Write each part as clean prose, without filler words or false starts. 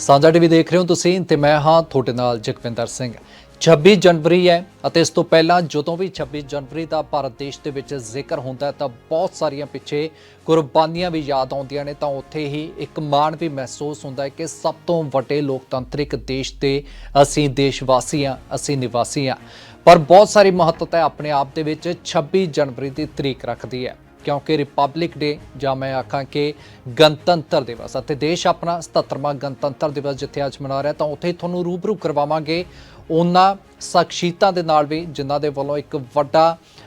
ਸਾਂਝਾ ਟੀਵੀ ਦੇਖ ਰਹੇ ਹੋ ਤੁਸੀਂ ਤੇ ਮੈਂ ਹਾਂ ਤੁਹਾਡੇ ਨਾਲ ਜਗਵਿੰਦਰ ਸਿੰਘ। 26 ਜਨਵਰੀ ਹੈ ਅਤੇ ਇਸ ਤੋਂ ਪਹਿਲਾਂ ਜਦੋਂ ਵੀ 26 ਜਨਵਰੀ ਦਾ ਭਾਰਤ ਦੇਸ਼ ਦੇ ਵਿੱਚ ਜ਼ਿਕਰ ਹੁੰਦਾ ਹੈ ਤਾਂ ਬਹੁਤ ਸਾਰੀਆਂ ਪਿੱਛੇ ਕੁਰਬਾਨੀਆਂ ਵੀ ਯਾਦ ਆਉਂਦੀਆਂ ਨੇ, ਤਾਂ ਉੱਥੇ ਹੀ ਇੱਕ ਮਾਣ ਵੀ ਮਹਿਸੂਸ ਹੁੰਦਾ ਹੈ ਕਿ ਸਭ ਤੋਂ ਵੱਡੇ ਲੋਕਤੰਤਰਿਕ ਦੇਸ਼ ਦੇ ਅਸੀਂ ਦੇਸ਼ਵਾਸੀ ਹਾਂ, ਅਸੀਂ ਨਿਵਾਸੀ ਹਾਂ। ਪਰ ਬਹੁਤ ਸਾਰੀ ਮਹੱਤਤਾ ਆਪਣੇ ਆਪ ਦੇ ਵਿੱਚ 26 ਜਨਵਰੀ ਦੀ ਤਰੀਕ ਰੱਖਦੀ ਹੈ, क्योंकि रिपब्लिक डे ਜਾਂ मैं आखां कि गणतंत्र दिवस ਅਤੇ देश अपना 77वां गणतंत्र दिवस जिथे अज मना रहा, तो उत्थे ਤੁਹਾਨੂੰ रूबरू करवावांगे ਉਹਨਾਂ ਸ਼ਖਸੀਅਤਾਂ ਦੇ ਨਾਲ ਵੀ ਜਿਨ੍ਹਾਂ ਦੇ ਵੱਲੋਂ ਇੱਕ ਵੱਡਾ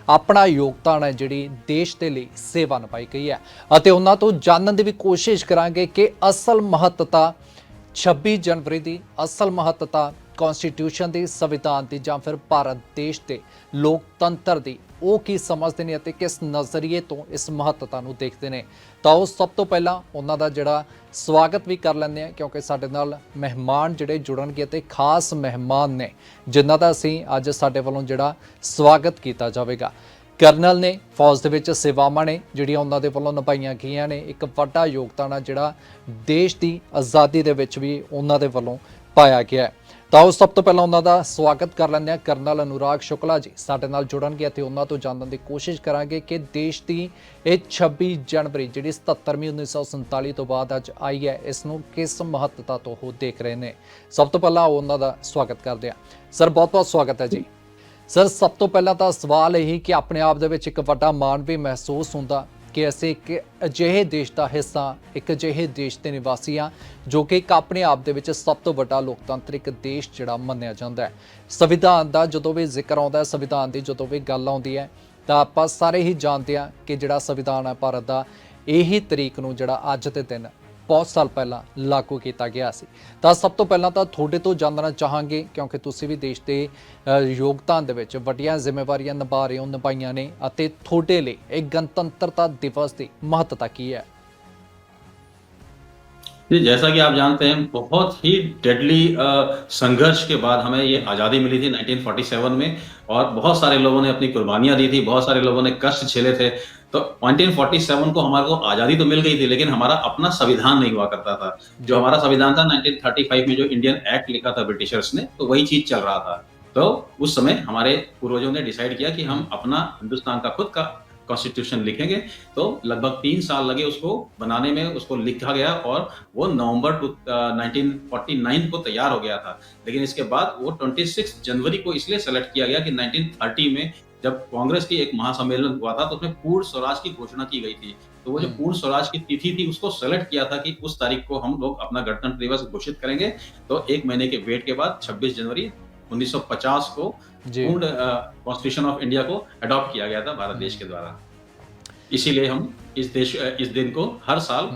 ਆਪਣਾ ਯੋਗਦਾਨ ਹੈ ਜਿਹੜੀ ਦੇਸ਼ ਦੇ ਲਈ ਸੇਵਾ ਨਿਭਾਈ ਗਈ ਹੈ, ਅਤੇ ਉਹਨਾਂ ਤੋਂ ਜਾਣਨ ਦੀ ਵੀ ਕੋਸ਼ਿਸ਼ ਕਰਾਂਗੇ ਕਿ ਅਸਲ ਮਹੱਤਤਾ 26 ਜਨਵਰੀ ਦੀ, ਅਸਲ ਮਹੱਤਤਾ ਕੌਂਸਟੀਟਿਊਸ਼ਨ ਦੀ, ਸੰਵਿਧਾਨ ਦੀ, ਜਾਂ ਫਿਰ ਭਾਰਤ ਦੇਸ਼ ਦੇ ਲੋਕਤੰਤਰ ਦੀ ਉਹ ਕੀ ਸਮਝਦੇ ਨੇ ਅਤੇ ਕਿਸ ਨਜ਼ਰੀਏ ਤੋਂ ਇਸ ਮਹੱਤਤਾ ਨੂੰ ਦੇਖਦੇ ਨੇ। ਤਾਂ ਉਹ ਸਭ ਤੋਂ ਪਹਿਲਾਂ ਉਹਨਾਂ ਦਾ ਜਿਹੜਾ ਸਵਾਗਤ ਵੀ ਕਰ ਲੈਂਦੇ ਆ, ਕਿਉਂਕਿ ਸਾਡੇ ਨਾਲ ਮਹਿਮਾਨ ਜਿਹੜੇ ਜੁੜਨਗੇ ਅਤੇ ਖਾਸ ਮਹਿਮਾਨ ਨੇ ਜਿਨ੍ਹਾਂ ਦਾ ਅਸੀਂ ਅੱਜ ਸਾਡੇ ਵੱਲੋਂ ਜਿਹੜਾ ਸਵਾਗਤ ਕੀਤਾ ਜਾਵੇਗਾ। ਕਰਨਲ ਨੇ, ਫੌਜ ਦੇ ਵਿੱਚ ਸੇਵਾਵਾਂ ਨੇ ਜਿਹੜੀਆਂ ਉਹਨਾਂ ਦੇ ਵੱਲੋਂ ਨਿਭਾਈਆਂ ਗਈਆਂ ਨੇ, ਇੱਕ ਵੱਡਾ ਯੋਗਦਾਨ ਆ ਜਿਹੜਾ ਦੇਸ਼ ਦੀ ਆਜ਼ਾਦੀ ਦੇ ਵਿੱਚ ਵੀ ਉਹਨਾਂ ਦੇ ਵੱਲੋਂ ਪਾਇਆ ਗਿਆ ਹੈ। ਤਾਂ ਉਹ ਸਭ ਤੋਂ ਪਹਿਲਾਂ ਉਹਨਾਂ ਦਾ ਸਵਾਗਤ ਕਰ ਲੈਂਦੇ ਹਾਂ। ਕਰਨਲ ਅਨੁਰਾਗ ਸ਼ੁਕਲਾ ਜੀ ਸਾਡੇ ਨਾਲ ਜੁੜਨਗੇ ਅਤੇ ਉਹਨਾਂ ਤੋਂ ਜਾਣਨ ਦੀ ਕੋਸ਼ਿਸ਼ ਕਰਾਂਗੇ ਕਿ ਦੇਸ਼ ਦੀ ਇਹ 26 ਜਨਵਰੀ ਜਿਹੜੀ 77ਵੀਂ 1947 ਤੋਂ ਬਾਅਦ ਅੱਜ ਆਈ ਹੈ, ਇਸ ਨੂੰ ਕਿਸ ਮਹੱਤਤਾ ਤੋਂ ਉਹ ਦੇਖ ਰਹੇ ਨੇ। ਸਭ ਤੋਂ ਪਹਿਲਾਂ ਉਹਨਾਂ ਦਾ ਸਵਾਗਤ ਕਰਦੇ ਹਾਂ। ਸਰ, ਬਹੁਤ ਬਹੁਤ ਸਵਾਗਤ ਹੈ ਜੀ। ਸਰ, ਸਭ ਤੋਂ ਪਹਿਲਾਂ ਤਾਂ ਸਵਾਲ ਇਹੀ ਕਿ ਆਪਣੇ ਆਪ ਦੇ ਵਿੱਚ ਇੱਕ ਵੱਡਾ ਮਾਣ ਵੀ ਮਹਿਸੂਸ ਹੁੰਦਾ ਕਿ ਅਸੀਂ ਇੱਕ ਅਜਿਹੇ ਦੇਸ਼ ਦਾ ਹਿੱਸਾ, ਇੱਕ ਅਜਿਹੇ ਦੇਸ਼ ਦੇ ਨਿਵਾਸੀ ਹਾਂ ਜੋ ਕਿ ਇੱਕ ਆਪਣੇ ਆਪ ਦੇ ਵਿੱਚ ਸਭ ਤੋਂ ਵੱਡਾ ਲੋਕਤੰਤਰਿਕ ਦੇਸ਼ ਜਿਹੜਾ ਮੰਨਿਆ ਜਾਂਦਾ ਹੈ। ਸੰਵਿਧਾਨ ਦਾ ਜਦੋਂ ਵੀ ਜ਼ਿਕਰ ਆਉਂਦਾ ਹੈ, ਸੰਵਿਧਾਨ ਦੀ ਜਦੋਂ ਵੀ ਗੱਲ ਆਉਂਦੀ ਹੈ, ਤਾਂ ਆਪਾਂ ਸਾਰੇ ਹੀ ਜਾਣਦੇ ਹਾਂ ਕਿ ਜਿਹੜਾ ਸੰਵਿਧਾਨ ਹੈ ਭਾਰਤ ਦਾ, ਇਹੀ ਤਰੀਕ ਨੂੰ ਜਿਹੜਾ ਅੱਜ ਦੇ ਦਿਨ ਬਹੁਤ ਸਾਲ ਪਹਿਲਾਂ ਲਾਗੂ ਕੀਤਾ ਗਿਆ ਸੀ। ਤਾਂ ਸਭ ਤੋਂ ਪਹਿਲਾਂ ਤਾਂ ਤੁਹਾਡੇ ਤੋਂ ਜਾਣਨਾ ਚਾਹਾਂਗੇ, ਕਿਉਂਕਿ ਤੁਸੀਂ ਵੀ ਦੇਸ਼ ਦੇ ਯੋਗਦਾਨ ਦੇ ਵਿੱਚ ਵੱਡੀਆਂ ਜ਼ਿੰਮੇਵਾਰੀਆਂ ਨਿਭਾ ਰਹੇ ਹੋ, ਨਿਭਾਈਆਂ ਨੇ, ਅਤੇ ਤੁਹਾਡੇ ਲਈ ਇਹ गणतंत्रता दिवस ਦੀ ਮਹੱਤਤਾ ਕੀ ਹੈ? जी, जैसा कि आप जानते हैं, बहुत ही डेडली संघर्ष के बाद हमें ये आज़ादी मिली थी 1947 में, और बहुत सारे लोगों ने अपनी कुर्बानियाँ दी थी, बहुत सारे लोगों ने कष्ट झेले थे। तो 1947 को हमारे को आज़ादी तो मिल गई थी, लेकिन हमारा अपना संविधान नहीं हुआ करता था। जो हमारा संविधान था 1935 में जो इंडियन एक्ट लिखा था ब्रिटिशर्स ने, तो वही चीज़ चल रहा था। तो उस समय हमारे पूर्वजों ने डिसाइड किया कि हम अपना हिंदुस्तान का खुद का कॉन्स्टिट्यूशन लिखेंगे। तो लगभग 3 साल लगे उसको बनाने में, उसको लिखा गया, और वो नवंबर 1949 को तैयार हो गया था। लेकिन इसके बाद वो 26 जनवरी को इसलिए सेलेक्ट किया गया कि 1930 में जब कांग्रेस की एक महासम्मेलन हुआ था तो उसमें पूर्ण स्वराज की घोषणा की गई थी। तो वो जो पूर्ण स्वराज की तिथि थी उसको सेलेक्ट किया था कि उस तारीख को हम लोग अपना गणतंत्र दिवस घोषित करेंगे। तो 1 महीने के वेट के बाद 26 जनवरी 1950 को पूर्ण कॉन्स्टिट्यूशन ऑफ इंडिया को अडॉप्ट किया गया था भारत देश के द्वारा। इसीलिए हम इस दिन को हर साल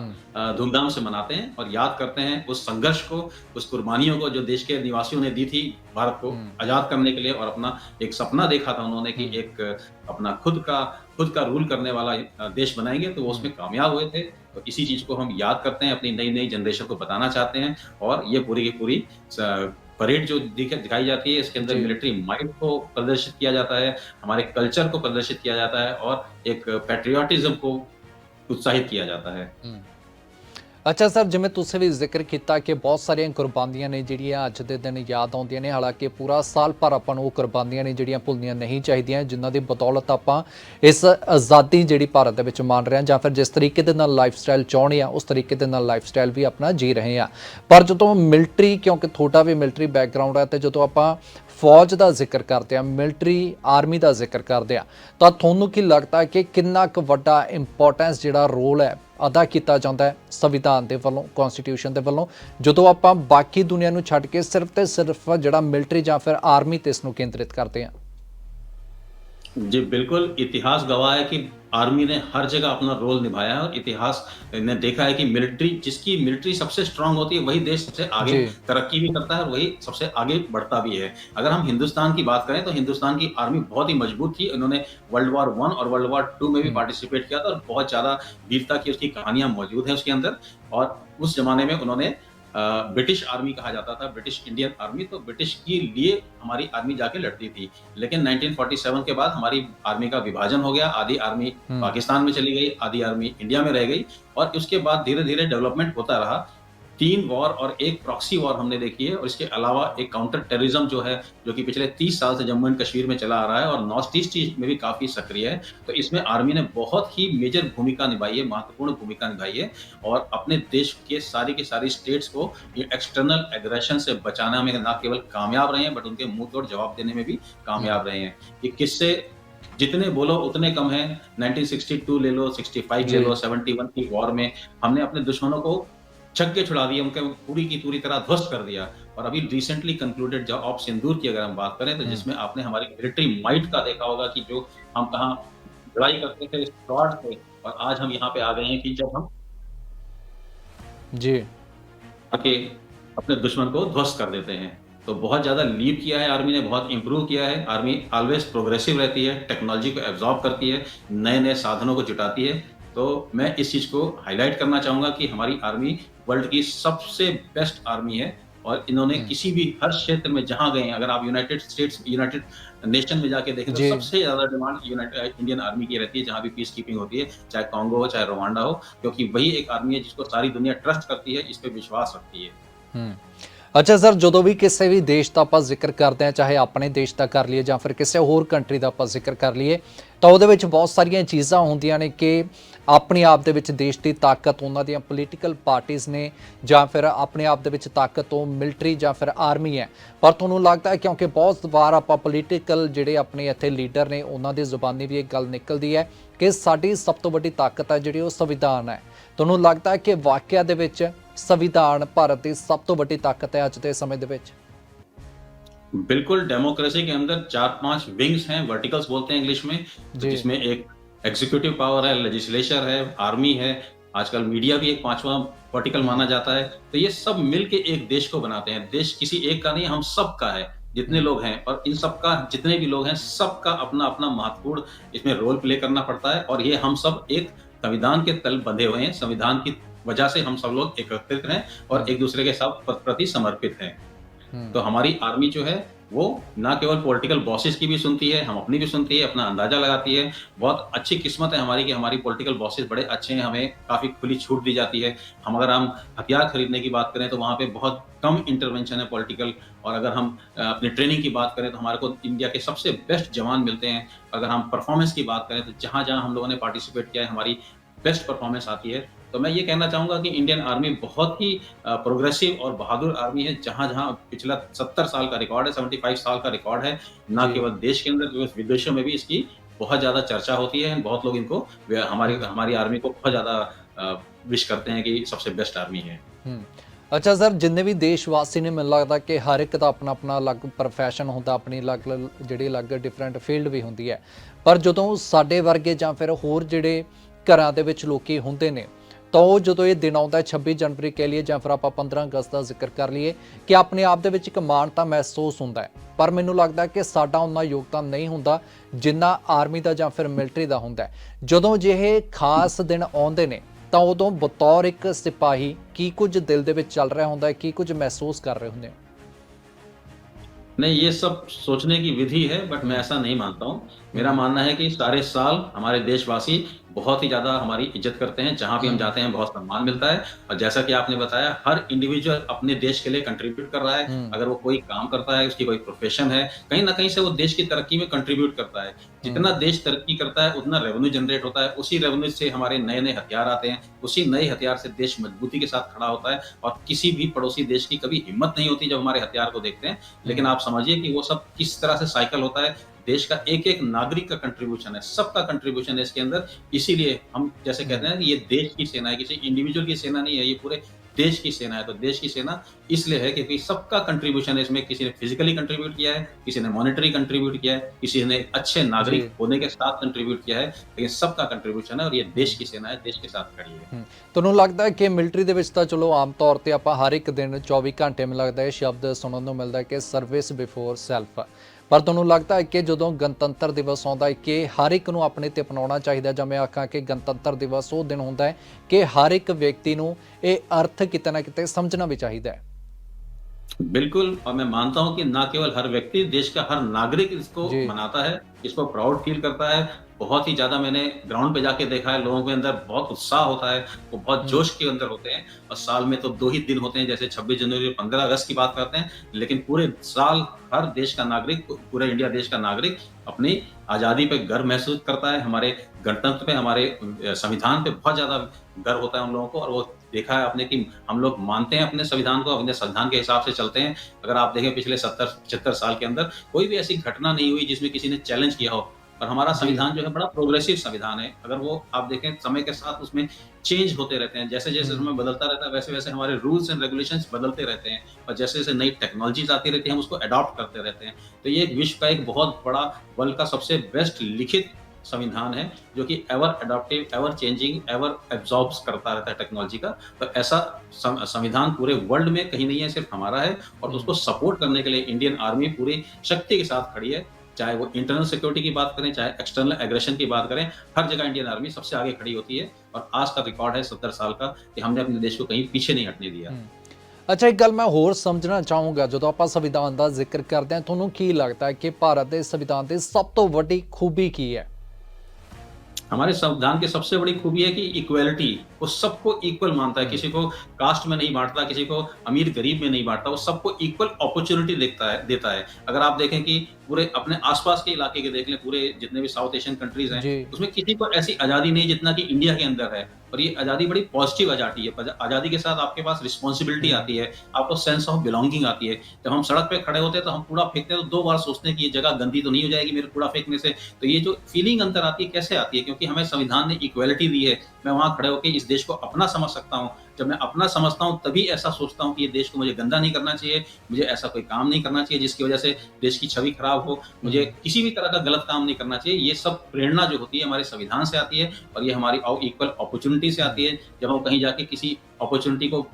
धूमधाम से मनाते हैं और याद करते हैं उस संघर्ष को, उस कुर्बानियों को जो देश के निवासियों ने दी थी भारत को आजाद करने के लिए, और अपना एक सपना देखा था उन्होंने कि एक अपना खुद का रूल करने वाला देश बनाएंगे, तो वो उसमें कामयाब हुए थे। तो इसी चीज को हम याद करते हैं, अपनी नई नई जनरेशन को बताना चाहते हैं, और ये पूरी की पूरी परेड जो दिखाई जाती है, इसके अंदर मिलिट्री माइट को प्रदर्शित किया जाता है, हमारे कल्चर को प्रदर्शित किया जाता है, और एक पैट्रियोटिज्म को उत्साहित किया जाता है। ਅੱਛਾ ਸਰ, ਜਿਵੇਂ ਤੁਸੀਂ ਵੀ ਜ਼ਿਕਰ ਕੀਤਾ ਕਿ ਬਹੁਤ ਸਾਰੀਆਂ ਕੁਰਬਾਨੀਆਂ ਨੇ ਜਿਹੜੀਆਂ ਅੱਜ ਦੇ ਦਿਨ ਯਾਦ ਆਉਂਦੀਆਂ ਨੇ, ਹਾਲਾਂਕਿ ਪੂਰਾ ਸਾਲ ਭਰ ਆਪਾਂ ਨੂੰ ਉਹ ਕੁਰਬਾਨੀਆਂ ਨੇ ਜਿਹੜੀਆਂ ਭੁੱਲਣੀਆਂ ਨਹੀਂ ਚਾਹੀਦੀਆਂ, ਜਿਨ੍ਹਾਂ ਦੀ ਬਦੌਲਤ ਆਪਾਂ ਇਸ ਆਜ਼ਾਦੀ ਜਿਹੜੀ ਭਾਰਤ ਦੇ ਵਿੱਚ ਮੰਨ ਰਹੇ ਹਾਂ, ਜਾਂ ਫਿਰ ਜਿਸ ਤਰੀਕੇ ਦੇ ਨਾਲ ਲਾਈਫ ਸਟਾਈਲ ਚਾਹੁੰਦੇ ਆ ਉਸ ਤਰੀਕੇ ਦੇ ਨਾਲ ਲਾਈਫ ਸਟਾਈਲ ਵੀ ਆਪਣਾ ਜੀ ਰਹੇ ਆ। ਪਰ ਜਦੋਂ ਮਿਲਟਰੀ, ਕਿਉਂਕਿ ਤੁਹਾਡਾ ਵੀ ਮਿਲਟਰੀ ਬੈਕਗਰਾਊਂਡ ਹੈ, ਅਤੇ ਜਦੋਂ ਆਪਾਂ ਫੌਜ ਦਾ ਜ਼ਿਕਰ ਕਰਦੇ ਆ, ਮਿਲਟਰੀ ਆਰਮੀ ਦਾ ਜ਼ਿਕਰ ਕਰਦੇ ਆ, ਤਾਂ ਤੁਹਾਨੂੰ ਕੀ ਲੱਗਦਾ ਕਿ ਕਿੰਨਾ ਕੁ ਵੱਡਾ ਇੰਪੋਰਟੈਂਸ ਜਿਹੜਾ ਰੋਲ ਹੈ ਅਦਾ ਕੀਤਾ ਜਾਂਦਾ ਹੈ ਸੰਵਿਧਾਨ ਦੇ ਵੱਲੋਂ, ਕੌਂਸਟੀਟਿਊਸ਼ਨ ਦੇ ਵੱਲੋਂ, ਜਦੋਂ ਆਪਾਂ ਬਾਕੀ ਦੁਨੀਆ ਨੂੰ ਛੱਡ ਕੇ ਸਿਰਫ ਤੇ ਸਿਰਫ ਜਿਹੜਾ ਮਿਲਟਰੀ ਜਾਂ ਫਿਰ ਆਰਮੀ ਤੇ ਇਸ ਨੂੰ ਕੇਂਦਰਿਤ ਕਰਦੇ ਹਾਂ? जी बिल्कुल, इतिहास गवाह है कि आर्मी ने हर जगह अपना रोल निभाया है, और इतिहास ने देखा है कि जिसकी मिलिट्री सबसे स्ट्रांग होती है वही देश सबसे आगे तरक्की भी करता है, और वही सबसे आगे बढ़ता भी है। अगर हम हिंदुस्तान की बात करें तो हिंदुस्तान की आर्मी बहुत ही मजबूत थी। इन्होंने वर्ल्ड वॉर 1 और वर्ल्ड वॉर 2 में भी पार्टिसिपेट किया था, और बहुत ज़्यादा वीरता की उसकी कहानियाँ मौजूद हैं उसके अंदर। और उस जमाने में उन्होंने ब्रिटिश आर्मी कहा जाता था, ब्रिटिश इंडियन आर्मी, तो ब्रिटिश के लिए हमारी आर्मी जाके लड़ती थी। लेकिन 1947 के बाद हमारी आर्मी का विभाजन हो गया, आधी आर्मी पाकिस्तान में चली गई, आधी आर्मी इंडिया में रह गई, और उसके बाद धीरे धीरे डेवलपमेंट होता रहा। 3 वॉर और 1 प्रॉक्सी वॉर हमने देखी है, और इसके अलावा एक काउंटर टेररिज्म जो है, जो कि पिछले 30 साल से जम्मू एंड कश्मीर में चला आ रहा है और नॉर्थ ईस्ट में भी काफ़ी सक्रिय है। तो इसमें आर्मी ने बहुत ही मेजर भूमिका निभाई है, महत्वपूर्ण भूमिका निभाई है, और अपने देश के सारी स्टेट्स को ये एक्सटर्नल एग्रेशन से बचाने में ना केवल कामयाब रहे हैं, बट उनके मुँह तोड़ जवाब देने में भी कामयाब रहे हैं। ये किस्से जितने बोलो उतने कम हैं। 1962 ले लो, 65 ले जी। लो, 71 की वॉर में हमने अपने दुश्मनों को छक्के छुड़ा दिए, उनके पूरी की पूरी तरह ध्वस्त कर दिया। और अभी रिसेंटली कंक्लूडेड जो ऑफ सिंदूर की अगर हम बात करें, तो हुँ। जिसमें आपने हमारी मिलिट्री माइट का देखा होगा कि जो हम कहाँ लड़ाई करते थे, स्क्वाड थे, और आज हम यहाँ पे आ गए हैं कि जब हम जी। आके अपने दुश्मन को ध्वस्त कर देते हैं। तो बहुत ज़्यादा लीड किया है आर्मी ने, बहुत इम्प्रूव किया है। आर्मी ऑलवेज़ प्रोग्रेसिव रहती है, टेक्नोलॉजी को एब्ज़ॉर्ब करती है, नए-नए साधनों को जुटाती है। तो मैं इस चीज़ को हाइलाइट करना चाहूँगा कि हमारी आर्मी वर्ल्ड की सबसे बेस्ट आर्मी है, और इन्होंने हुँ। किसी भी हर क्षेत्र में जहाँ गए हैं, अगर आप यूनाइटेड नेशन में जाके देखें, तो जी। सबसे ज़्यादा डिमांड इंडियन आर्मी की रहती है, जहाँ भी पीस कीपिंग होती है, चाहे कांगो हो, चाहे रवांडा हो, क्योंकि वही एक आर्मी है जिसको सारी दुनिया ट्रस्ट करती है, इस पे विश्वास रखती है। हुँ। ਅੱਛਾ ਸਰ, ਜਦੋਂ ਵੀ ਕਿਸੇ ਵੀ ਦੇਸ਼ ਦਾ ਆਪਾਂ ਜ਼ਿਕਰ ਕਰਦੇ ਹਾਂ, ਚਾਹੇ ਆਪਣੇ ਦੇਸ਼ ਦਾ ਕਰ ਲਈਏ ਜਾਂ ਫਿਰ ਕਿਸੇ ਹੋਰ ਕੰਟਰੀ ਦਾ ਆਪਾਂ ਜ਼ਿਕਰ ਕਰ ਲਈਏ, ਤਾਂ ਉਹਦੇ ਵਿੱਚ ਬਹੁਤ ਸਾਰੀਆਂ ਚੀਜ਼ਾਂ ਹੁੰਦੀਆਂ ਨੇ ਕਿ ਆਪਣੇ ਆਪ ਦੇ ਵਿੱਚ ਦੇਸ਼ ਦੀ ਤਾਕਤ ਉਹਨਾਂ ਦੀਆਂ ਪੋਲੀਟੀਕਲ ਪਾਰਟੀਆਂ ਨੇ, ਜਾਂ ਫਿਰ ਆਪਣੇ ਆਪ ਦੇ ਵਿੱਚ ਤਾਕਤ ਉਹ ਮਿਲਟਰੀ ਜਾਂ ਫਿਰ ਆਰਮੀ ਹੈ। ਪਰ ਤੁਹਾਨੂੰ ਲੱਗਦਾ ਹੈ, ਕਿਉਂਕਿ ਬਹੁਤ ਵਾਰ ਆਪਾਂ ਪੋਲੀਟੀਕਲ ਜਿਹੜੇ ਆਪਣੇ ਇੱਥੇ ਲੀਡਰ ਨੇ ਉਹਨਾਂ ਦੀ ਜ਼ੁਬਾਨੀ ਵੀ ਇੱਕ ਗੱਲ ਨਿਕਲਦੀ ਹੈ ਕਿ ਸਾਡੀ ਸਭ ਤੋਂ ਵੱਡੀ ਤਾਕਤ ਹੈ ਜਿਹੜੀ ਉਹ ਸੰਵਿਧਾਨ ਹੈ। ਤੁਹਾਨੂੰ ਲੱਗਦਾ ਹੈ ਕਿ ਵਾਕਿਆ ਦੇ ਵਿੱਚ संविधान भारत की सब तो बड़ी ताकत है अज के समय दे विच? बिल्कुल, डेमोक्रेसी के अंदर 4-5 विंग्स हैं, वर्टिकल्स बोलते हैं इंग्लिश में, तो जी। जिसमें एक एग्जीक्यूटिव पावर है, लेजिस्लेचर है, आर्मी है, आजकल मीडिया भी एक 5वां वर्टिकल माना जाता है। तो ये सब मिलके एक देश को बनाते हैं। देश किसी एक का नहीं है, हम सबका है, जितने लोग हैं, और इन सबका जितने भी लोग हैं, सबका अपना-अपना महत्वपूर्ण इसमें रोल प्ले करना पड़ता है, और ये हम सब एक संविधान के तल बंधे हुए हैं। संविधान की वजह से हम सब लोग एकत्रित हैं और एक दूसरे के साथ प्रति समर्पित हैं। हम्म। तो हमारी आर्मी जो है, वो ना केवल पॉलिटिकल बॉसेस की भी सुनती है, हम अपनी भी सुनती है, अपना अंदाजा लगाती है। बहुत अच्छी किस्मत है हमारी कि हमारी पॉलिटिकल बॉसेस बड़े अच्छे हैं, हमें काफ़ी खुली छूट दी जाती है। अगर हम हथियार खरीदने की बात करें, तो वहाँ पे बहुत कम इंटरवेंशन है पॉलिटिकल, और अगर हम अपनी ट्रेनिंग की बात करें, तो हमारे को इंडिया के सबसे बेस्ट जवान मिलते हैं। अगर हम परफॉर्मेंस की बात करें, तो जहाँ-जहाँ हम लोगों ने पार्टिसिपेट किया है, हमारी बेस्ट परफॉर्मेंस आती है। तो मैं ये कहना चाहूँगा कि इंडियन आर्मी बहुत ही प्रोग्रेसिव और बहादुर आर्मी है। जहाँ-जहाँ पिछला 70 साल का रिकॉर्ड है, 75 साल का रिकॉर्ड है, ना जी। केवल देश के अंदर, विदेशों में भी इसकी बहुत ज़्यादा चर्चा होती है। बहुत लोग इनको हमारी हम्म। हमारी आर्मी को बहुत ज़्यादा विश करते हैं कि सबसे बेस्ट आर्मी है। हम्म। अच्छा सर, जिन्ने भी देशवासी ने, मैनूं लगदा कि हर एक का अपना अपना अलग प्रोफैशन होंदा, अपनी अलग जिहड़ी अलग डिफरेंट फील्ड भी हुंदी है। पर जदों साडे वर्गे जां फिर होर जिहड़े घरां दे विच लोकी हुंदे ने, तो जो ये दिन आता है 26 जनवरी कह लीए जां फिर आप 15 अगस्त का जिक्र कर लीए, कि अपने आप दे विच एक माणता महसूस होंदा है। पर मैनूं लगदा कि साडा उन्ना योगदान नहीं होंदा जिन्ना आर्मी का जां फिर मिलटरी का होंदा है। जदों जिहे खास दिन आउंदे ने, तो उदों बतौर एक सिपाही की कुछ दिल दे विच चल रहा होंदा है, की कुछ महसूस कर रहे होंदे हो? नहीं, ये सब सोचने की विधि है, बट मैं ऐसा नहीं मानता हूँ। मेरा हम्म। मानना है कि सारे साल हमारे देशवासी बहुत ही ज़्यादा हमारी इज़्ज़त करते हैं, जहाँ भी हम हम्म। जाते हैं बहुत सम्मान मिलता है, और जैसा कि आपने बताया, हर इंडिविजुअल अपने देश के लिए कंट्रीब्यूट कर रहा है। हम्म। अगर वो कोई काम करता है, उसकी कोई प्रोफ़ेशन है, कहीं न कहीं से वो देश की तरक्की में कंट्रीब्यूट करता है। हम्म। जितना देश तरक्की करता है, उतना रेवेन्यू जनरेट होता है, उसी रेवेन्यू से हमारे नए-नए हथियार आते हैं, उसी नए हथियार से देश मजबूती के साथ खड़ा होता है, और किसी भी पड़ोसी देश की कभी हिम्मत नहीं होती जब हमारे हथियार को देखते हैं। लेकिन हम्म। आप समझिए कि वो सब किस तरह से साइकिल होता है। देश का एक-एक नागरिक का कंट्रीब्यूशन है, सबका कंट्रीब्यूशन है इसके अंदर। इसीलिए हम जैसे कहते हैं कि ये देश की सेना है, किसी इंडिविजुअल की सेना नहीं है, ये पूरे देश की सेना है। तो देश की सेना इसलिए है क्योंकि सबका कंट्रीब्यूशन है इसमें। किसी ने फिजिकली कंट्रीब्यूट किया है, किसी ने मॉनेटरी कंट्रीब्यूट किया है, किसी ने अच्छे जी। नागरिक होने के साथ कंट्रीब्यूट किया है, लेकिन सबका कंट्रीब्यूशन है, और ये देश की सेना है, देश के साथ खड़ी है। ਤੁਹਾਨੂੰ ਲੱਗਦਾ ਹੈ ਕਿ ਮਿਲਟਰੀ ਦੇ ਵਿੱਚ ਤਾਂ ਚਲੋ ਆਮ ਤੌਰ ਤੇ ਆਪਾਂ ਹਰ ਇੱਕ ਦਿਨ 24 ਘੰਟੇ ਮੈਨੂੰ ਲੱਗਦਾ ਇਹ ਸ਼ਬਦ ਸੁਣਨ ਨੂੰ ਮਿਲਦਾ ਹੈ ਕਿ ਸਰਵਿਸ ਬਿਫੋਰ ਸੈਲਫ, ਪਰ ਤੁਹਾਨੂੰ ਲੱਗਦਾ ਹੈ ਕਿ ਜਦੋਂ ਗਣਤੰਤਰ ਦਿਵਸ ਆਉਂਦਾ ਹੈ ਕਿ ਹਰ ਇੱਕ ਨੂੰ ਆਪਣੇ ਤੇ ਅਪਣਾਉਣਾ ਚਾਹੀਦਾ, ਜਾਂ ਮੈਂ ਆਖਾਂ ਕਿ ਗਣਤੰਤਰ ਦਿਵਸ ਉਹ ਦਿਨ ਹੁੰਦਾ ਹੈ ਕਿ ਹਰ ਇੱਕ ਵਿਅਕਤੀ ਨੂੰ ਇਹ ਅਰਥ ਕਿਤੇ ਨਾ ਕਿਤੇ ਸਮਝਣਾ ਵੀ ਚਾਹੀਦਾ ਹੈ? बिल्कुल, और मैं मानता हूँ कि ना केवल हर व्यक्ति, देश का हर नागरिक इसको जी। मनाता है, इसको प्राउड फ़ील करता है। बहुत ही ज़्यादा मैंने ग्राउंड पे जाके देखा है, लोगों के अंदर बहुत उत्साह होता है, वो बहुत हुँ, जोश के अंदर होते हैं और साल में तो 2 ही दिन होते हैं, जैसे 26 जनवरी और 15 अगस्त की बात करते हैं, लेकिन पूरे साल हर देश का नागरिक, पूरे इंडिया देश का नागरिक अपनी आज़ादी पे गर्व महसूस करता है, हमारे गणतंत्र पे, हमारे संविधान पे बहुत ज़्यादा गर्व होता है उन लोगों को और वो देखा है आपने कि हम लोग मानते हैं अपने संविधान को, अपने संविधान के हिसाब से चलते हैं। अगर आप देखें पिछले 70-75 साल के अंदर कोई भी ऐसी घटना नहीं हुई जिसमें किसी ने चैलेंज किया हो और हमारा जी। संविधान जो है बड़ा प्रोग्रेसिव संविधान है। अगर वो आप देखें समय के साथ उसमें चेंज होते रहते हैं। जैसे-जैसे हुँ, समय बदलता रहता है वैसे-वैसे हमारे रूल्स एंड रेगुलेशंस बदलते रहते हैं और जैसे-जैसे नई टेक्नोलॉजीज़ आती रहती है हम उसको अडॉप्ट करते रहते हैं। तो ये विश्व का एक बहुत बड़ा वर्ल्ड का सबसे बेस्ट लिखित संविधान है जो कि ever adoptive, ever changing, ever absorbs करता रहता है टेक्नोलॉजी का। तो ऐसा संविधान पूरे वर्ल्ड में कहीं नहीं है, सिर्फ़ हमारा है और हुँ। उसको सपोर्ट करने के लिए इंडियन आर्मी पूरी शक्ति के साथ खड़ी है। चाहे वो इंटरनल सिक्योरिटी की बात करें, चाहे एक्सटर्नल एग्रेशन की बात करें, हर जगह इंडियन आर्मी सबसे आगे खड़ी होती है और आज का रिकॉर्ड है 70 साल का कि हमने अपने देश को कहीं पीछे नहीं हटने दिया। ਹੂੰ। ਅੱਛਾ, ਇੱਕ ਗੱਲ ਮੈਂ ਹੋਰ ਸਮਝਣਾ ਚਾਹੂੰਗਾ, ਜਦੋਂ ਆਪਾਂ ਸੰਵਿਧਾਨ ਦਾ ਜ਼ਿਕਰ ਕਰਦੇ ਹਾਂ, ਤੁਹਾਨੂੰ ਕੀ ਲੱਗਦਾ ਹੈ ਕਿ ਭਾਰਤ ਦੇ ਸੰਵਿਧਾਨ ਦੀ ਸਭ ਤੋਂ ਵੱਡੀ ਖੂਬੀ ਕੀ ਹੈ? हमारे संविधान की सबसे बड़ी खूबी है कि इक्वालिटी, वो सबको इक्वल मानता है, हुँ, किसी को कास्ट में नहीं बाँटता, किसी को अमीर-गरीब में नहीं बाँटता, वो सबको इक्वल अपॉर्च्युनिटी देता है। अगर आप देखें कि पूरे अपने आस-पास के इलाके के देख लें, पूरे जितने भी साउथ एशियन कंट्रीज़ हैं, जी। उसमें किसी को ऐसी आज़ादी नहीं जितना कि इंडिया के अंदर है और ये आज़ादी बड़ी पॉज़िटिव आज़ादी है। आज़ादी के साथ आपके पास रिस्पॉन्सिबिलिटी हुँ, आती है, आपको सेंस ऑफ बिलॉन्गिंग आती है। जब हम सड़क पे खड़े होते हैं, तो हम कूड़ा फेंकते हैं, तो 2 बार सोचते हैं कि ये जगह गंदी तो नहीं हो जाएगी मेरे कूड़ा फेंकने से। तो ये जो फीलिंग अंदर आती है, कैसे आती है? क्योंकि हमें संविधान ने इक्वालिटी दी है। मैं वहाँ खड़े होके इस देश को अपना समझ सकता हूँ। जब मैं अपना समझता हूँ, तभी ऐसा सोचता हूँ कि ये देश को मुझे गंदा नहीं करना चाहिए, मुझे ऐसा कोई काम नहीं करना चाहिए जिसकी वजह से देश की छवि खराब हो, मुझे हुँ, किसी भी तरह का गलत काम नहीं करना चाहिए। ये सब प्रेरणा जो होती है हमारे संविधान से आती है और ये हमारी इक्वल अपॉर्च्युनिटी से हुँ। आती है। जब हम कहीं जाके किसी अपॉर्च्युनिटी को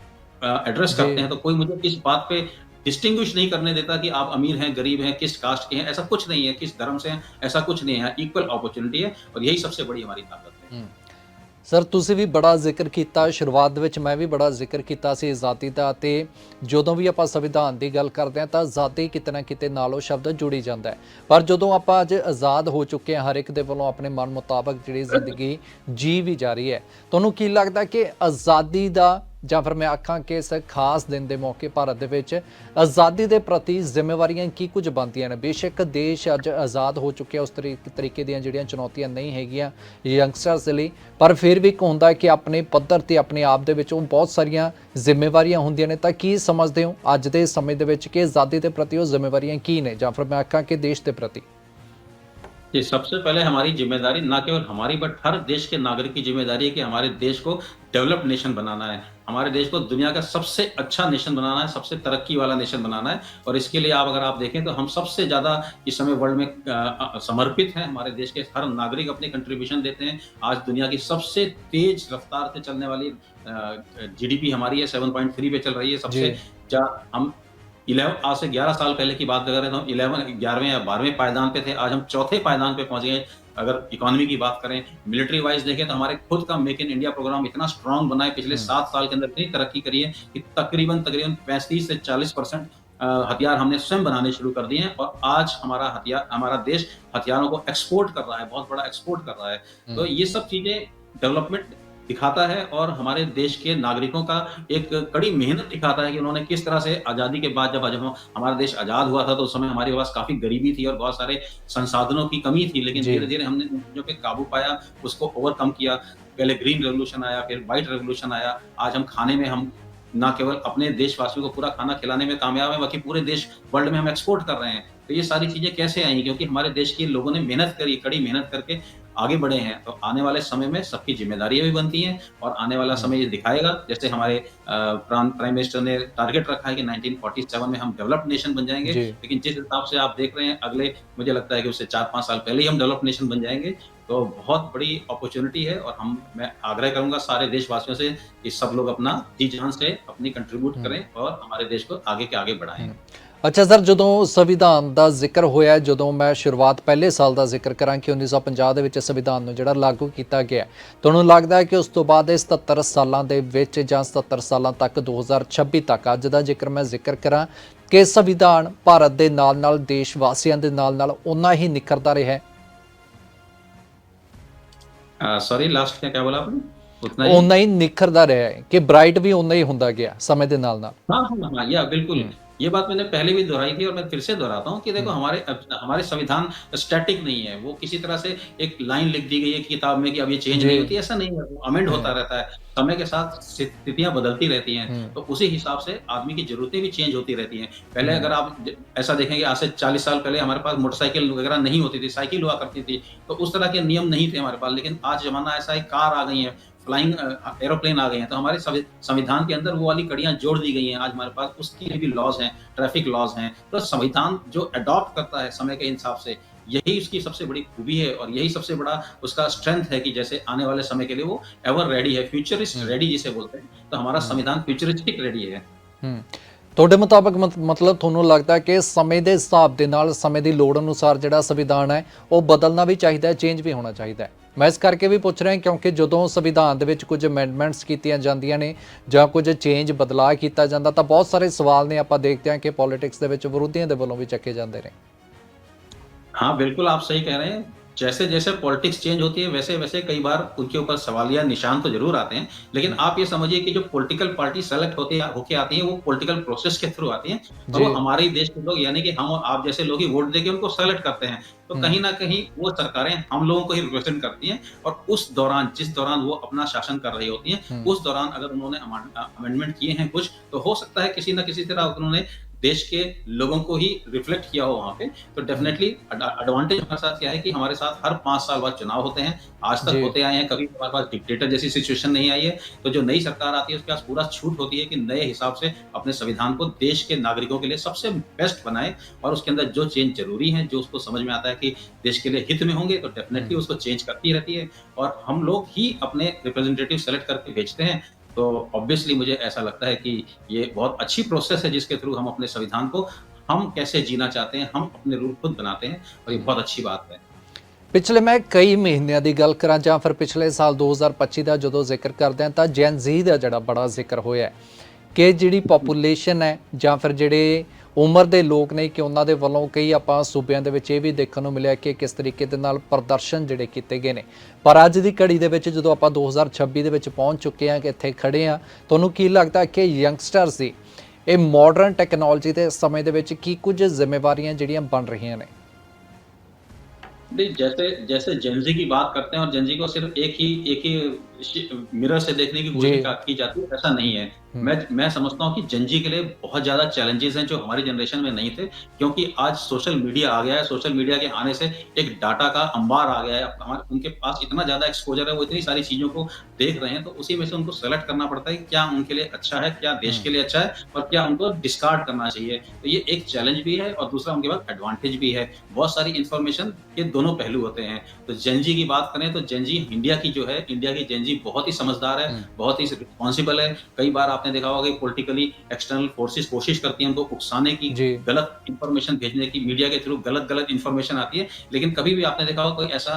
एड्रेस जी। करते हैं, तो कोई मुझे किस बात पे डिस्टिंग्विश नहीं करने देता कि आप अमीर हैं, गरीब हैं, किस कास्ट के हैं, ऐसा कुछ नहीं है, किस धर्म से हैं, ऐसा कुछ नहीं है। इक्वल अपॉर्च्युनिटी है और यही सबसे बड़ी हमारी ताकत है। हुँ। ਸਰ, ਤੁਸੀਂ ਵੀ ਬੜਾ ਜ਼ਿਕਰ ਕੀਤਾ, ਸ਼ੁਰੂਆਤ ਦੇ ਵਿੱਚ ਮੈਂ ਵੀ ਬੜਾ ਜ਼ਿਕਰ ਕੀਤਾ ਸੀ ਆਜ਼ਾਦੀ ਦਾ, ਅਤੇ ਜਦੋਂ ਵੀ ਆਪਾਂ ਸੰਵਿਧਾਨ ਦੀ ਗੱਲ ਕਰਦੇ ਹਾਂ ਤਾਂ ਆਜ਼ਾਦੀ ਕਿਤੇ ਨਾ ਕਿਤੇ ਨਾਲ ਉਹ ਸ਼ਬਦ ਜੁੜੀ ਜਾਂਦਾ ਹੈ। ਪਰ ਜਦੋਂ ਆਪਾਂ ਅੱਜ ਆਜ਼ਾਦ ਹੋ ਚੁੱਕੇ ਹਾਂ, ਹਰ ਇੱਕ ਦੇ ਵੱਲੋਂ ਆਪਣੇ ਮਨ ਮੁਤਾਬਕ ਜਿਹੜੀ ਜ਼ਿੰਦਗੀ ਜੀ ਵੀ ਜਾ ਰਹੀ ਹੈ, ਤੁਹਾਨੂੰ ਕੀ ਲੱਗਦਾ ਕਿ ਆਜ਼ਾਦੀ ਦਾ, ਜਾਂ ਫਿਰ ਮੈਂ ਆਖਾਂ ਕਿ ਇਸ ਖਾਸ ਦਿਨ ਦੇ ਮੌਕੇ ਭਾਰਤ ਦੇ ਵਿੱਚ ਆਜ਼ਾਦੀ ਦੇ ਪ੍ਰਤੀ ਜ਼ਿੰਮੇਵਾਰੀਆਂ ਕੀ ਕੁਝ ਬਣਦੀਆਂ ਨੇ? ਬੇਸ਼ੱਕ ਦੇਸ਼ ਅੱਜ ਆਜ਼ਾਦ ਹੋ ਚੁੱਕਿਆ, ਉਸ ਤਰੀਕੇ ਦੀਆਂ ਜਿਹੜੀਆਂ ਚੁਣੌਤੀਆਂ ਨਹੀਂ ਹੈਗੀਆਂ ਯੰਗਸਟਰਸ ਦੇ ਲਈ, ਪਰ ਫਿਰ ਵੀ ਇੱਕ ਹੁੰਦਾ ਕਿ ਆਪਣੇ ਪੱਧਰ ਤੇ ਆਪਣੇ ਆਪ ਦੇ ਵਿੱਚ ਉਹ ਬਹੁਤ ਸਾਰੀਆਂ ਜ਼ਿੰਮੇਵਾਰੀਆਂ ਹੁੰਦੀਆਂ ਨੇ। ਤਾਂ ਕੀ ਸਮਝਦੇ ਹੋ ਅੱਜ ਦੇ ਸਮੇਂ ਦੇ ਵਿੱਚ ਕਿ ਆਜ਼ਾਦੀ ਦੇ ਪ੍ਰਤੀ ਉਹ ਜ਼ਿੰਮੇਵਾਰੀਆਂ ਕੀ ਨੇ, ਜਾਂ ਫਿਰ ਮੈਂ ਆਖਾਂ ਕਿ देश ਦੇ प्रति? जी, सबसे पहले हमारी ज़िम्मेदारी ना केवल हमारी बट हर देश के नागरिक की ज़िम्मेदारी है कि हमारे देश को डेवलप्ड नेशन बनाना है। हमारे देश को दुनिया का सबसे अच्छा नेशन बनाना है, सबसे तरक्की वाला नेशन बनाना है और इसके लिए अगर आप देखें तो हम सबसे ज़्यादा इस समय वर्ल्ड में समर्पित हैं। हमारे देश के हर नागरिक अपने कंट्रीब्यूशन देते हैं। आज दुनिया की सबसे तेज़ रफ़्तार से चलने वाली जीडीपी हमारी है, 7.3 पे चल रही है। जी। सबसे जा हम 11 आज से 11 साल पहले की बात करें तो हम 11वें या 12वें पायदान पे थे, आज हम चौथे पायदान पे पहुँच गए। अगर इकोनॉमी की बात करें, मिलिट्री वाइज़ देखें तो हमारे खुद का मेक इन इंडिया प्रोग्राम इतना स्ट्रॉन्ग बना है, पिछले हुँ, 7 साल के अंदर इतनी तरक्की करी है कि तकरीबन 35 से 40% हथियार हमने स्वयं बनाने शुरू कर दिए हैं और आज हमारा देश हथियारों को एक्सपोर्ट कर रहा है, बहुत बड़ा एक्सपोर्ट कर रहा है। तो हुँ, ये सब चीज़ें डेवलपमेंट दिखाता है और हमारे देश के नागरिकों का एक कड़ी मेहनत दिखाता है कि उन्होंने किस तरह से आज़ादी के बाद जब हमारा देश आज़ाद हुआ था तो उस समय हमारे पास काफ़ी गरीबी थी और बहुत सारे संसाधनों की कमी थी, लेकिन जी। धीरे-धीरे हमने उन चीज़ों पे काबू पाया, उसको ओवरकम किया। पहले ग्रीन रेवोल्यूशन आया, फिर व्हाइट रेवोल्यूशन आया। आज हम खाने में हम ना केवल अपने देशवासियों को पूरा खाना खिलाने में कामयाब हैं, बल्कि पूरे देश वर्ल्ड में हम एक्सपोर्ट कर रहे हैं। तो ये सारी चीज़ें कैसे आई? क्योंकि हमारे देश के लोगों ने मेहनत करी, कड़ी मेहनत करके आगे बढ़े हैं। तो आने वाले समय में सबकी ज़िम्मेदारियाँ भी बनती हैं और आने वाला हुँ, समय ये दिखाएगा, जैसे हमारे प्राइम मिनिस्टर ने टारगेट रखा है कि 1947 में हम डेवलप्ड नेशन बन जाएँगे। जी। लेकिन जिस हिसाब से आप देख रहे हैं अगले मुझे लगता है कि उससे 4-5 साल पहले ही हम डेवलप्ड नेशन बन जाएँगे। तो बहुत बड़ी अपॉर्च्युनिटी है और मैं आग्रह करूँगा सारे देशवासियों से कि सब लोग अपना जी-जान से अपनी कंट्रीब्यूट हुँ, करें और हमारे देश को आगे के आगे बढ़ाएँ। हुँ। ਅੱਛਾ ਸਰ, ਜਦੋਂ ਸੰਵਿਧਾਨ ਦਾ ਜ਼ਿਕਰ ਹੋਇਆ, ਜਦੋਂ ਮੈਂ ਸ਼ੁਰੂਆਤ ਪਹਿਲੇ ਸਾਲ ਦਾ ਜ਼ਿਕਰ ਕਰਾਂ ਕਿ 1950 ਦੇ ਵਿੱਚ ਸੰਵਿਧਾਨ ਨੂੰ ਜਿਹੜਾ ਲਾਗੂ ਕੀਤਾ ਗਿਆ, ਤੁਹਾਨੂੰ ਲੱਗਦਾ ਹੈ ਕਿ ਉਸ ਤੋਂ ਬਾਅਦ ਇਹ 77 ਸਾਲਾਂ ਦੇ ਵਿੱਚ ਜਾਂ 77 ਸਾਲਾਂ ਤੱਕ 2026 ਤੱਕ ਅੱਜ ਦਾ ਜੇਕਰ ਮੈਂ ਜ਼ਿਕਰ ਕਰਾਂ ਕਿ ਸੰਵਿਧਾਨ ਭਾਰਤ ਦੇ ਨਾਲ-ਨਾਲ ਦੇਸ਼ ਵਾਸੀਆਂ ਦੇ ਨਾਲ-ਨਾਲ ਓਨਾ ਹੀ ਨਿਖਰਦਾ ਰਿਹਾ ਹੈ? सॉरी, लास्ट क्या बोला आपने? उतना ही? ਓਨਾ ਹੀ ਨਿਖਰਦਾ ਰਿਹਾ ਹੈ ਕਿ ਬ੍ਰਾਈਟ ਵੀ ਓਨਾ ਹੀ ਹੁੰਦਾ ਗਿਆ ਸਮੇਂ ਦੇ ਨਾਲ ਨਾਲ। हाँ, हाँ, हाँ, या बिल्कुल। हम्म, ये बात मैंने पहले भी दोहराई थी और मैं फिर से दोहराता हूँ कि देखो हम्म, हमारे संविधान स्टैटिक नहीं है। वो किसी तरह से एक लाइन लिख दी गई है किताब में कि अब ये चेंज जी। नहीं होती, ऐसा नहीं है। वो अमेंड होता हम्म, रहता है। समय के साथ स्थितियाँ बदलती रहती हैं, हम्म, तो उसी हिसाब से आदमी की ज़रूरतें भी चेंज होती रहती हैं। पहले हम्म, अगर आप ज ऐसा देखेंगे, आज से 40 साल पहले हमारे पास मोटरसाइकिल वगैरह नहीं होती थी, साइकिल हुआ करती थी, तो उस तरह के नियम नहीं थे हमारे पास। लेकिन आज ज़माना ऐसा है, कार आ गई है, फ्लाइंग एरोप्लेन आ गए हैं, तो हमारे संविधान के अंदर वो वाली कड़ियाँ जोड़ दी गई हैं। आज हमारे पास उसके लिए भी लॉज़ हैं, ट्रैफिक लॉज़ हैं। तो संविधान जो अडॉप्ट करता है समय के हिसाब से, यही उसकी सबसे बड़ी खूबी है और यही सबसे बड़ा उसका स्ट्रेंथ है कि जैसे आने वाले समय के लिए वो एवर रेडी है, फ्यूचरिस्ट हम्म, रेडी जिसे बोलते हैं। तो हमारा हम्म, संविधान फ्यूचरिस्टिक रेडी है। ਹੂੰ। ਤੁਹਾਡੇ ਮੁਤਾਬਕ ਮਤਲਬ ਤੁਹਾਨੂੰ ਲੱਗਦਾ ਕਿ ਸਮੇਂ ਦੇ ਹਿਸਾਬ ਦੇ ਨਾਲ ਸਮੇਂ ਦੀ ਲੋੜ ਅਨੁਸਾਰ ਜਿਹੜਾ ਸੰਵਿਧਾਨ ਹੈ ਉਹ ਬਦਲਣਾ ਵੀ ਚਾਹੀਦਾ ਹੈ, ਚੇਂਜ ਵੀ ਹੋਣਾ ਚਾਹੀਦਾ ਹੈ। ਮੈਂ ਇਸ ਕਰਕੇ ਵੀ ਪੁੱਛ ਰਿਹਾ ਕਿਉਂਕਿ ਜਦੋਂ ਸੰਵਿਧਾਨ ਦੇ ਵਿੱਚ ਕੁਝ ਅਮੈਂਡਮੈਂਟਸ ਕੀਤੀਆਂ ਜਾਂਦੀਆਂ ਨੇ ਜਾਂ ਕੁਝ ਚੇਂਜ ਬਦਲਾਅ ਕੀਤਾ ਜਾਂਦਾ ਤਾਂ ਬਹੁਤ ਸਾਰੇ ਸਵਾਲ ਨੇ ਆਪਾਂ ਦੇਖਦੇ ਹਾਂ ਕਿ ਪੋਲਿਟਿਕਸ ਦੇ ਵਿੱਚ ਵਿਰੋਧੀਆਂ ਦੇ ਵੱਲੋਂ ਵੀ ਚੱਕੇ ਜਾਂਦੇ ਨੇ। हाँ, बिल्कुल आप सही कह रहे हैं। जैसे-जैसे पॉलिटिक्स चेंज होती है, वैसे-वैसे कई बार उनके ऊपर सवालिया निशान तो ज़रूर आते हैं। लेकिन हुँ, आप ये समझिए कि जो पॉलिटिकल पार्टी सेलेक्ट होके आती है, वो पॉलिटिकल प्रोसेस के थ्रू आती हैं और वो जी। हमारे ही देश के लोग, यानी कि हम और आप जैसे लोग ही वोट देके उनको सेलेक्ट करते हैं। तो हुँ, कहीं न कहीं वो सरकारें हम लोगों को ही रिप्रेज़ेंट करती हैं और जिस दौरान वो अपना शासन कर रही होती हैं, हुँ, उस दौरान अगर उन्होंने अमेंडमेंट किए हैं कुछ, तो हो सकता है किसी न किसी तरह उन्होंने देश के लोगों को ही रिफ्लेक्ट किया हो वहाँ पे। तो हुँ, डेफ़िनेटली एडवांटेज हमारे साथ क्या है कि हमारे साथ हर 5 साल बाद चुनाव होते हैं। आज तक जी। होते आए हैं, कभी हमारे पास डिक्टेटर जैसी सिचुएशन नहीं आई है। तो जो नई सरकार आती है उसके पास पूरा छूट होती है कि नए हिसाब से अपने संविधान को देश के नागरिकों के लिए सबसे बेस्ट बनाए और उसके अंदर जो चेंज ज़रूरी हैं, जो उसको समझ में आता है कि देश के लिए हित में होंगे, तो डेफ़िनेटली हुँ, उसको चेंज करती रहती है और हम लोग ही अपने रिप्रेजेंटेटिव सेलेक्ट करके भेजते हैं। तो ऑब्वियसली मुझे ऐसा लगता है कि ये बहुत अच्छी प्रोसेस है जिसके थ्रू हम अपने संविधान को हम कैसे जीना चाहते हैं, हम अपने रूल खुद बनाते हैं और ये हुँ। बहुत अच्छी बात है। ਪਿਛਲੇ ਮੈਂ ਕਈ ਮਹੀਨਿਆਂ ਦੀ ਗੱਲ ਕਰਾਂ ਜਾਂ ਫਿਰ ਪਿਛਲੇ ਸਾਲ 2025 ਦਾ ਜਦੋਂ ਜ਼ਿਕਰ ਕਰਦੇ ਹਾਂ ਤਾਂ ਜੈਨ ਜ਼ੀ ਦਾ ਜਿਹੜਾ ਬੜਾ ਜ਼ਿਕਰ ਹੋਇਆ ਹੈ ਕਿ ਜਿਹੜੀ ਪੋਪੂਲੇਸ਼ਨ ਹੈ ਜਾਂ ਫਿਰ ਜਿਹੜੇ ਉਮਰ ਦੇ ਲੋਕ ਨੇ ਕਿ ਉਹਨਾਂ ਦੇ ਵੱਲੋਂ ਕਈ ਆਪਾਂ ਸੂਬਿਆਂ ਦੇ ਵਿੱਚ ਇਹ ਵੀ ਦੇਖਣ ਨੂੰ ਮਿਲਿਆ ਕਿ ਕਿਸ ਤਰੀਕੇ ਦੇ ਨਾਲ ਪ੍ਰਦਰਸ਼ਨ ਜਿਹੜੇ ਕੀਤੇ ਗਏ ਨੇ। ਪਰ ਅੱਜ ਦੀ ਘੜੀ ਦੇ ਵਿੱਚ ਜਦੋਂ ਆਪਾਂ 2026 ਦੇ ਵਿੱਚ ਪਹੁੰਚ ਚੁੱਕੇ ਹਾਂ ਕਿ ਇੱਥੇ ਖੜੇ ਹਾਂ, ਤੁਹਾਨੂੰ ਕੀ ਲੱਗਦਾ ਕਿ ਯੰਗਸਟਰਸ ਦੀ ਇਹ ਮਾਡਰਨ ਟੈਕਨੋਲੋਜੀ ਦੇ ਸਮੇਂ ਦੇ ਵਿੱਚ ਕੀ ਕੁਝ ਜ਼ਿੰਮੇਵਾਰੀਆਂ ਜਿਹੜੀਆਂ बन रही ਨੇ? नहीं, जैसे जैसे जेन ज़ी की बात करते हैं और जेन ज़ी को सिर्फ़ एक ही मिरर से देखने की जी। कोशिश की जाती है, ऐसा नहीं है। हुँ, मैं समझता हूँ कि जेन ज़ी के लिए बहुत ज़्यादा चैलेंजेज़ हैं जो हमारी जनरेशन में नहीं थे, क्योंकि आज सोशल मीडिया आ गया है। सोशल मीडिया के आने से एक डाटा का अंबार आ गया है। अब हमारे उनके पास इतना ज़्यादा एक्सपोज़र है, वो इतनी सारी चीज़ों को देख रहे हैं, तो उसी में से उनको सेलेक्ट करना पड़ता है कि क्या उनके लिए अच्छा है, क्या देश हुँ, के लिए अच्छा है और क्या उनको डिस्कार्ड करना चाहिए। तो ये एक चैलेंज भी है और दूसरा उनके पास एडवांटेज भी है। बहुत सारी इन्फॉर्मेशन के दोनों पहलू होते हैं। तो जेन ज़ी की बात करें तो जेन ज़ी इंडिया की जो है, इंडिया की जेन ज़ी बहुत ही समझदार है, हुँ, बहुत ही रिस्पॉन्सिबल है। कई बार आपने देखा होगा कि पॉलिटिकली एक्सटर्नल फोर्सेस कोशिश करती हैं उनको उकसाने की, जी। गलत इन्फॉर्मेशन भेजने की, मीडिया के थ्रू गलत-गलत इन्फॉर्मेशन आती है। लेकिन कभी भी आपने देखा होगा कोई ऐसा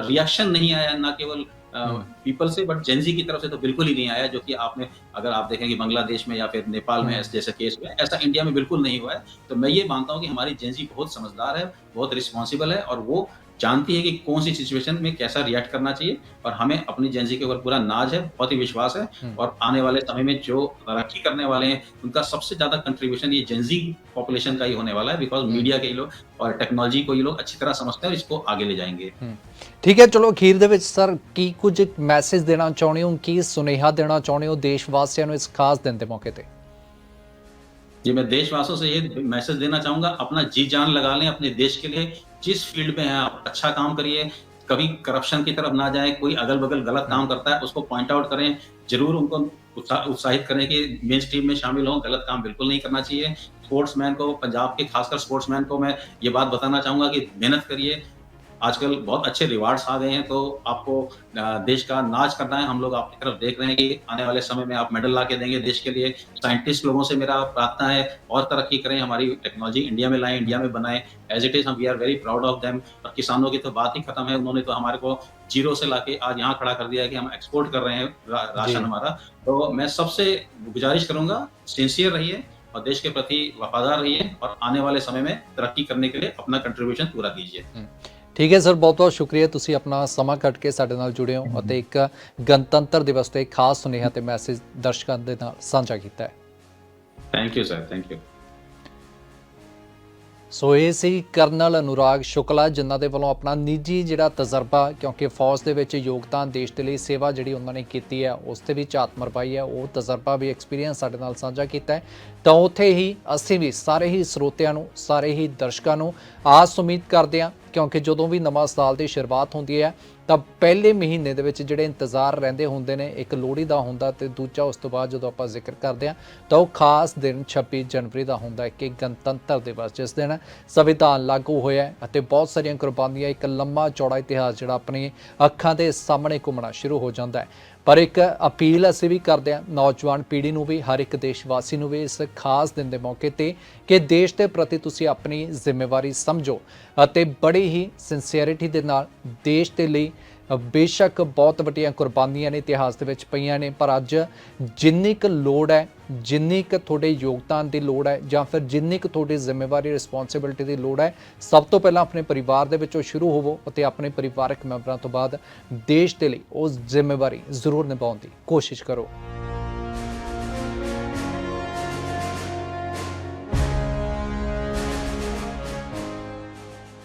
रिएक्शन नहीं आया, ना केवल हुँ, पीपल से, बट जेन ज़ी की तरफ से तो बिल्कुल ही नहीं आया, जो कि आपने अगर आप देखें कि बांग्लादेश में या फिर नेपाल में हुँ, ऐसे जैसे केस हुए हैं, ऐसा इंडिया में बिल्कुल नहीं हुआ है। तो मैं ये मानता हूँ कि हमारी जेन ज़ी बहुत समझदार है, बहुत रिस्पॉन्सिबल है और वो जानती है कि कौन-सी सिचुएशन में कैसा रिएक्ट करना चाहिए और हमें अपनी जेन ज़ी के ऊपर पूरा नाज़ है, बहुत ही विश्वास है हुँ, और आने वाले समय में जो तरक्की करने वाले हैं, उनका सबसे ज़्यादा कंट्रीब्यूशन ये जेन ज़ी पॉपुलेशन का ही होने वाला है, बिकॉज़ हुँ, मीडिया के ये लोग और टेक्नोलॉजी को ये लोग अच्छी तरह समझते हैं और इसको आगे ले जाएँगे। हुँ। ਠੀਕ ਹੈ, ਚਲੋ ਅਖੀਰ ਦੇ ਵਿੱਚ ਸਰ ਕੀ ਕੁਝ ਮੈਸੇਜ ਦੇਣਾ ਚਾਹੁੰਦੇ ਹੋ, ਕੀ ਸੁਨੇਹਾ ਦੇਣਾ ਚਾਹੁੰਦੇ ਹੋ ਦੇਸ਼ ਵਾਸੀਆਂ ਨੂੰ ਇਸ ਖਾਸ ਦਿਨ ਦੇ ਮੌਕੇ ਤੇ? जी, मैं देशवासियों से ये मैसेज देना चाहूँगा, अपना जी-जान लगा लें अपने देश के लिए। जिस फ़ील्ड में हैं आप अच्छा काम करिए, कभी करप्शन की तरफ ना जाएँ, कोई अगल-बगल गलत हुँ, काम करता है उसको पॉइंट आउट करें। ज़रूर उनको उत्साहित करें कि मेन स्ट्रीम में शामिल हों, गलत काम बिल्कुल नहीं करना चाहिए। स्पोर्ट्समैन को, पंजाब के खासकर स्पोर्ट्समैन को मैं ये बात बताना चाहूँगा कि मेहनत करिए। आजकल बहुत अच्छे रिवार्ड्स आ गए हैं, तो आपको देश का नाज़ करना है। हम लोग आपकी तरफ देख रहे हैं कि आने वाले समय में आप मेडल ला के देंगे देश के लिए। साइंटिस्ट लोगों से मेरा प्रार्थना है और तरक्की करें, हमारी टेक्नोलॉजी इंडिया में लाएँ, इंडिया में बनाएँ। एज़ इट इज़ हम we are very proud of them और किसानों की तो बात ही खत्म है। उन्होंने तो हमारे को ज़ीरो से लाके आज यहाँ खड़ा कर दिया है कि हम एक्सपोर्ट कर रहे हैं जी। राशन हमारा। तो मैं सबसे गुज़ारिश करूँगा, सिंसियर रहिए और देश के प्रति वफ़ादार रहिए और आने वाले समय में तरक्की करने के लिए अपना कंट्रीब्यूशन पूरा दीजिए। हुँ। ਠੀਕ ਹੈ ਸਰ, ਬਹੁਤ ਬਹੁਤ ਸ਼ੁਕਰੀਆ, ਤੁਸੀਂ ਆਪਣਾ ਸਮਾਂ ਕੱਢ ਕੇ ਸਾਡੇ ਨਾਲ ਜੁੜੇ ਹੋ ਅਤੇ ਇੱਕ ਗਣਤੰਤਰ ਦਿਵਸ ਤੇ ਖਾਸ ਸੁਨੇਹਾ ਤੇ ਮੈਸੇਜ ਦਰਸ਼ਕਾਂ ਦੇ ਨਾਲ ਸਾਂਝਾ ਕੀਤਾ ਹੈ। Thank you sir, thank you. ਸੋ ਇਹ ਸੀ ਕਰਨਲ ਅਨੁਰਾਗ ਸ਼ੁਕਲਾ, ਜਿਨ੍ਹਾਂ ਦੇ ਵੱਲੋਂ ਆਪਣਾ ਨਿੱਜੀ ਜਿਹੜਾ ਤਜਰਬਾ, ਕਿਉਂਕਿ ਫੌਜ ਦੇ ਵਿੱਚ ਯੋਗਦਾਨ, ਦੇਸ਼ ਦੇ ਲਈ ਸੇਵਾ ਜਿਹੜੀ ਉਹਨਾਂ ਨੇ ਕੀਤੀ ਹੈ ਉਸ ਤੇ ਵੀ ਝਾਤ ਮਰਵਾਈ ਹੈ, ਉਹ ਤਜਰਬਾ ਵੀ ਐਕਸਪੀਰੀਅੰਸ ਸਾਡੇ ਨਾਲ ਸਾਂਝਾ ਕੀਤਾ ਹੈ। ਤਾਂ ਉੱਥੇ ਹੀ ਅਸੀਂ ਵੀ ਸਾਰੇ ਹੀ ਸਰੋਤਿਆਂ ਨੂੰ, ਸਾਰੇ ਹੀ ਦਰਸ਼ਕਾਂ ਨੂੰ ਆਸ ਉਮੀਦ ਕਰਦੇ ਹਾਂ, ਕਿਉਂਕਿ ਜਦੋਂ ਵੀ ਨਵਾਂ ਸਾਲ ਦੀ ਸ਼ੁਰੂਆਤ ਹੁੰਦੀ ਹੈ ਤਾਂ ਪਹਿਲੇ ਮਹੀਨੇ ਦੇ ਵਿੱਚ ਜਿਹੜੇ ਇੰਤਜ਼ਾਰ ਰਹਿੰਦੇ ਹੁੰਦੇ ਨੇ, ਇੱਕ ਲੋਹੜੀ ਦਾ ਹੁੰਦਾ ਤੇ ਦੂਜਾ ਉਸ ਤੋਂ ਬਾਅਦ ਜਦੋਂ ਆਪਾਂ ਜ਼ਿਕਰ ਕਰਦੇ ਹਾਂ ਤਾਂ ਉਹ ਖਾਸ ਦਿਨ 26 ਜਨਵਰੀ ਦਾ ਹੁੰਦਾ ਹੈ ਕਿ ਗਣਤੰਤਰ ਦਿਵਸ, ਜਿਸ ਦਿਨ ਸੰਵਿਧਾਨ ਲਾਗੂ ਹੋਇਆ ਹੈ ਅਤੇ ਬਹੁਤ ਸਾਰੀਆਂ ਕੁਰਬਾਨੀਆਂ, ਇੱਕ ਲੰਮਾ ਚੌੜਾ ਇਤਿਹਾਸ ਜਿਹੜਾ ਆਪਣੀ ਅੱਖਾਂ ਦੇ ਸਾਹਮਣੇ ਘੁੰਮਣਾ ਸ਼ੁਰੂ ਹੋ ਜਾਂਦਾ ਹੈ। ਪਰ ਇੱਕ ਅਪੀਲ ਅਸੀਂ ਵੀ ਕਰਦੇ ਹਾਂ ਨੌਜਵਾਨ ਪੀੜ੍ਹੀ ਨੂੰ ਵੀ, ਹਰ ਇੱਕ ਦੇਸ਼ ਵਾਸੀ ਨੂੰ ਵੀ, ਇਸ ਖਾਸ ਦਿਨ ਦੇ ਮੌਕੇ ਤੇ ਕਿ ਦੇਸ਼ ਦੇ ਪ੍ਰਤੀ ਤੁਸੀਂ ਆਪਣੀ ਜ਼ਿੰਮੇਵਾਰੀ ਸਮਝੋ ਅਤੇ ਬੜੀ ਹੀ ਸਿੰਸੀਅਰਿਟੀ ਦੇ ਨਾਲ ਦੇਸ਼ ਦੇ ਲਈ ਬੇਸ਼ੱਕ ਬਹੁਤ ਵੱਡੀਆਂ ਕੁਰਬਾਨੀਆਂ ਨੇ ਇਤਿਹਾਸ ਦੇ ਵਿੱਚ ਪਈਆਂ ਨੇ, ਪਰ ਅੱਜ ਜਿੰਨੀ ਕੁ ਲੋੜ ਹੈ, ਜਿੰਨੀ ਕੁ ਤੁਹਾਡੇ ਯੋਗਦਾਨ ਦੀ ਲੋੜ ਹੈ ਜਾਂ ਫਿਰ ਜਿੰਨੀ ਕੁ ਤੁਹਾਡੀ ਜ਼ਿੰਮੇਵਾਰੀ, ਰਿਸਪੌਂਸਿਬਿਲਿਟੀ ਦੀ ਲੋੜ ਹੈ, ਸਭ ਤੋਂ ਪਹਿਲਾਂ ਆਪਣੇ ਪਰਿਵਾਰ ਦੇ ਵਿੱਚੋਂ ਸ਼ੁਰੂ ਹੋਵੋ ਅਤੇ ਆਪਣੇ ਪਰਿਵਾਰਕ ਮੈਂਬਰਾਂ ਤੋਂ ਬਾਅਦ ਦੇਸ਼ ਦੇ ਲਈ ਉਹ ਜ਼ਿੰਮੇਵਾਰੀ ਜ਼ਰੂਰ ਨਿਭਾਉਣ ਦੀ ਕੋਸ਼ਿਸ਼ ਕਰੋ।